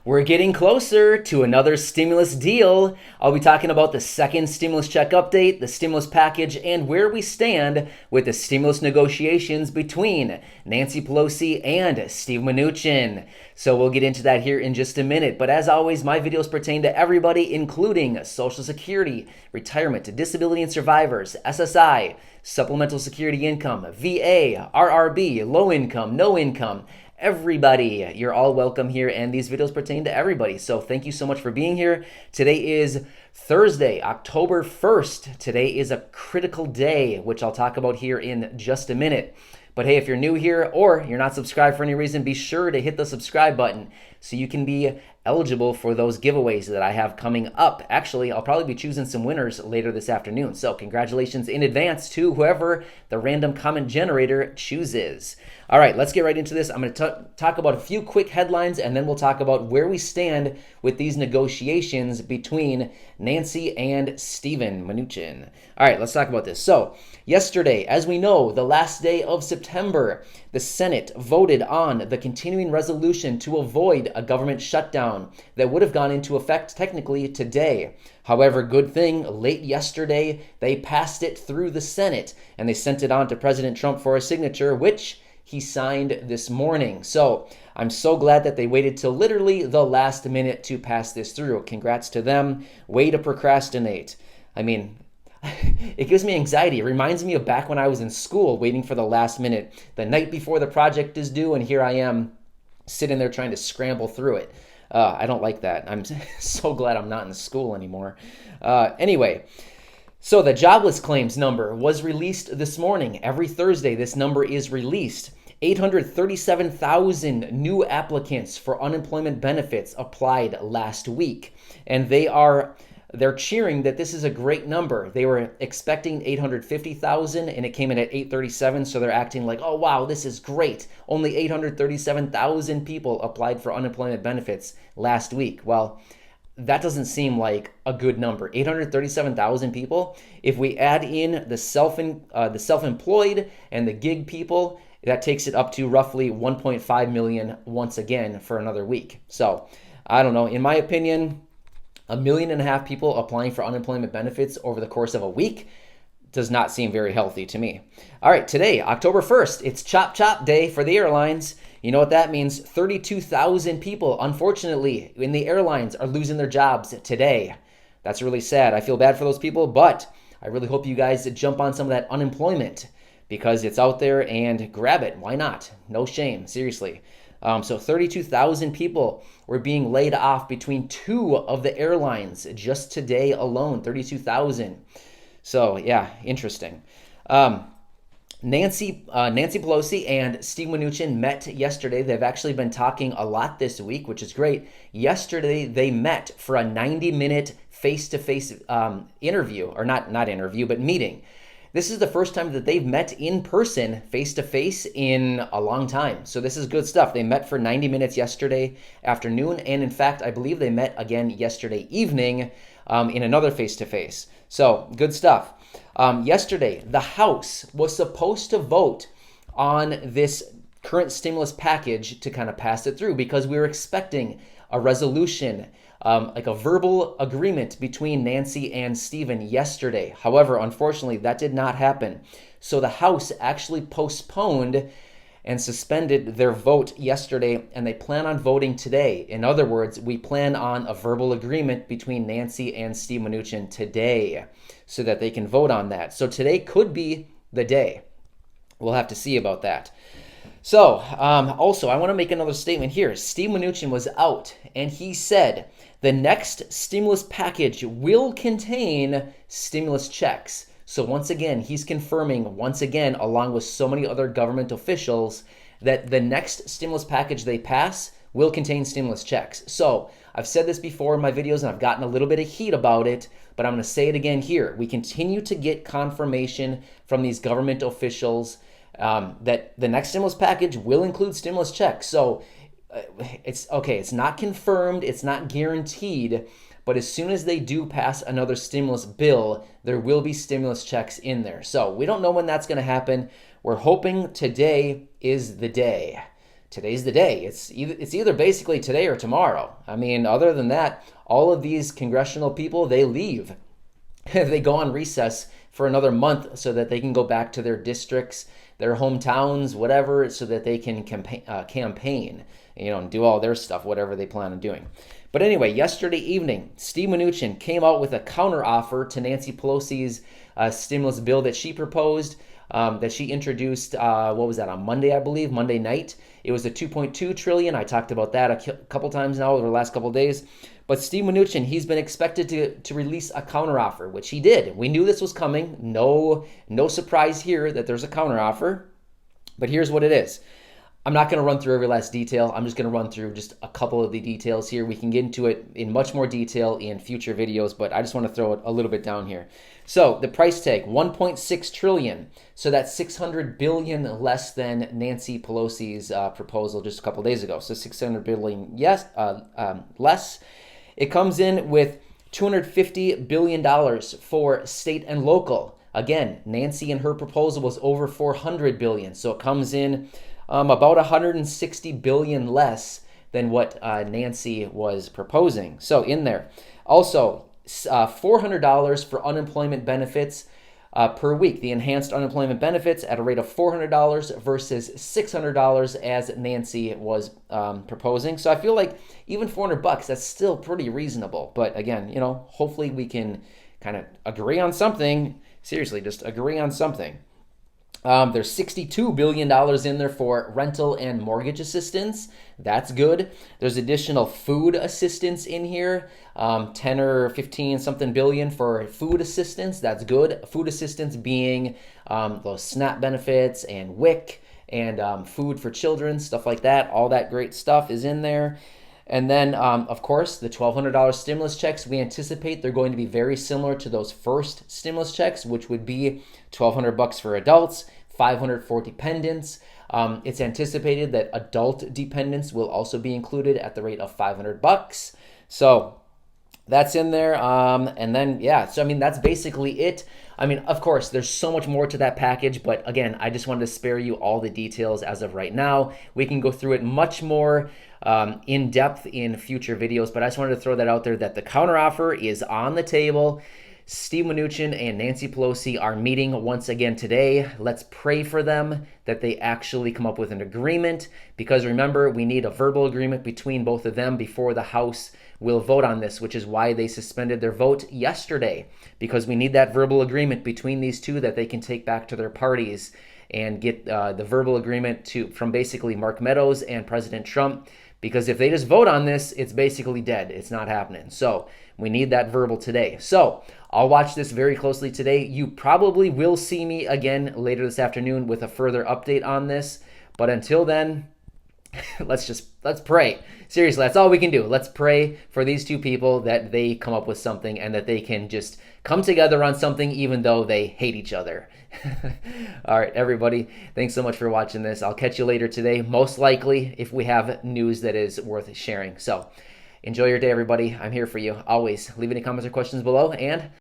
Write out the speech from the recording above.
We're getting closer to another stimulus deal. I'll be talking about the second stimulus check update, the stimulus package, and where we stand with the stimulus negotiations between Nancy Pelosi and Steve Mnuchin. So we'll get into that here in just a minute. But as always, my videos pertain to everybody, including Social Security, retirement, disability and survivors, SSI, supplemental security income, VA, RRB, low income, no income. Everybody, you're all welcome here, and these videos pertain to everybody. So thank you so much for being here. Today is Thursday, October 1st. Today is a critical day, which I'll talk about here in just a minute. But hey, if you're new here or you're not subscribed for any reason, be sure to hit the subscribe button so you can be eligible for those giveaways that I have coming up. Actually, I'll probably be choosing some winners later this afternoon. So congratulations in advance to whoever the random comment generator chooses. All right, let's get right into this. I'm going to talk about a few quick headlines, and then we'll talk about where we stand with these negotiations between Nancy and Steven Mnuchin. All right, let's talk about this. So yesterday, as we know, the last day of September, the Senate voted on the continuing resolution to avoid a government shutdown that would have gone into effect technically today. However, good thing, late yesterday, they passed it through the Senate, and they sent it on to President Trump for a signature, which he signed this morning. So I'm so glad that they waited till literally the last minute to pass this through. Congrats to them. Way to procrastinate. I mean, it gives me anxiety. It reminds me of back when I was in school waiting for the last minute, the night before the project is due, and here I am sitting there trying to scramble through it. I don't like that. I'm so glad I'm not in school anymore. Anyway, so the jobless claims number was released this morning. Every Thursday, this number is released. 837,000 new applicants for unemployment benefits applied last week, and they're cheering that this is a great number. They were expecting 850,000 and it came in at 837, so they're acting like, oh wow, this is great. Only 837,000 people applied for unemployment benefits last week. Well, that doesn't seem like a good number. 837,000 people. If we add in the self-employed and the gig people, that takes it up to roughly 1.5 million once again for another week. So I don't know. In my opinion, 1.5 million people applying for unemployment benefits over the course of a week does not seem very healthy to me. All right, today, October 1st, it's Chop Chop Day for the airlines. You know what that means? 32,000 people, unfortunately, in the airlines are losing their jobs today. That's really sad. I feel bad for those people, but I really hope you guys jump on some of that unemployment because it's out there and grab it. Why not? No shame, seriously. So 32,000 people were being laid off between two of the airlines just today alone, 32,000. So yeah, interesting. Nancy Pelosi and Steve Mnuchin met yesterday. They've actually been talking a lot this week, which is great. Yesterday, they met for a 90-minute face-to-face interview, or not interview, but meeting. This is the first time that they've met in person, face-to-face, in a long time. So this is good stuff. They met for 90 minutes yesterday afternoon, and in fact, I believe they met again yesterday evening in another face-to-face. So good stuff. Yesterday, the House was supposed to vote on this current stimulus package to kind of pass it through because we were expecting a resolution, like a verbal agreement between Nancy and Steven yesterday. However, unfortunately, that did not happen. So the House actually postponed and suspended their vote yesterday, and they plan on voting today. In other words, we plan on a verbal agreement between Nancy and Steve Mnuchin today so that they can vote on that. So today could be the day. We'll have to see about that. So also, I want to make another statement here. Steve Mnuchin was out, and he said the next stimulus package will contain stimulus checks. So once again, he's confirming, along with so many other government officials, that the next stimulus package they pass will contain stimulus checks. So I've said this before in my videos, and I've gotten a little bit of heat about it, but I'm going to say it again here. We continue to get confirmation from these government officials that the next stimulus package will include stimulus checks. So it's okay. It's not confirmed. It's not guaranteed. But as soon as they do pass another stimulus bill, there will be stimulus checks in there. So we don't know when that's going to happen. We're hoping today is the day. today's the day. It's either basically today or tomorrow. I mean, other than that, all of these congressional people, they leave. They go on recess for another month so that they can go back to their districts, their hometowns, whatever, so that they can campaign, and do all their stuff, whatever they plan on doing. But anyway, yesterday evening, Steve Mnuchin came out with a counteroffer to Nancy Pelosi's stimulus bill that she proposed, that she introduced, what was that, on Monday, I believe, Monday night. It was a $2.2 trillion. I talked about that a couple times now over the last couple of days. But Steve Mnuchin, he's been expected to release a counteroffer, which he did. We knew this was coming. No surprise here that there's a counteroffer. But here's what it is. I'm not going to run through every last detail. I'm just going to run through just a couple of the details here. We can get into it in much more detail in future videos, but I just want to throw it a little bit down here. So the price tag, $1.6 trillion. So that's $600 billion less than Nancy Pelosi's proposal just a couple days ago. So $600 billion less. It comes in with $250 billion for state and local. Again, Nancy and her proposal was over $400 billion. So it comes in about $160 billion less than what Nancy was proposing. So in there. Also, $400 for unemployment benefits per week. The enhanced unemployment benefits at a rate of $400 versus $600 as Nancy was proposing. So I feel like even $400, that's still pretty reasonable. But again, hopefully we can kind of agree on something. Seriously, just agree on something. There's $62 billion in there for rental and mortgage assistance. That's good. There's additional food assistance in here, 10 or 15 something billion for food assistance. That's good. Food assistance being those SNAP benefits and WIC and food for children, stuff like that. All that great stuff is in there. And then, of course, the $1,200 stimulus checks, we anticipate they're going to be very similar to those first stimulus checks, which would be $1,200 for adults, $500 for dependents. It's anticipated that adult dependents will also be included at the rate of $500. So that's in there. And then, so I mean, that's basically it. I mean, of course, there's so much more to that package, but again, I just wanted to spare you all the details as of right now. We can go through it much more in depth in future videos, but I just wanted to throw that out there that the counteroffer is on the table. Steve Mnuchin and Nancy Pelosi are meeting once again today. Let's pray for them that they actually come up with an agreement, because remember, we need a verbal agreement between both of them before the House will vote on this, which is why they suspended their vote yesterday, because we need that verbal agreement between these two that they can take back to their parties and get the verbal agreement from basically Mark Meadows and President Trump. Because if they just vote on this, it's basically dead. It's not happening. So we need that verbal today. So I'll watch this very closely today. You probably will see me again later this afternoon with a further update on this. But until then, let's pray. Seriously, that's all we can do. Let's pray for these two people that they come up with something and that they can just come together on something even though they hate each other. All right, everybody, thanks so much for watching this. I'll catch you later today, most likely, if we have news that is worth sharing. So enjoy your day, everybody. I'm here for you always. Leave any comments or questions below, and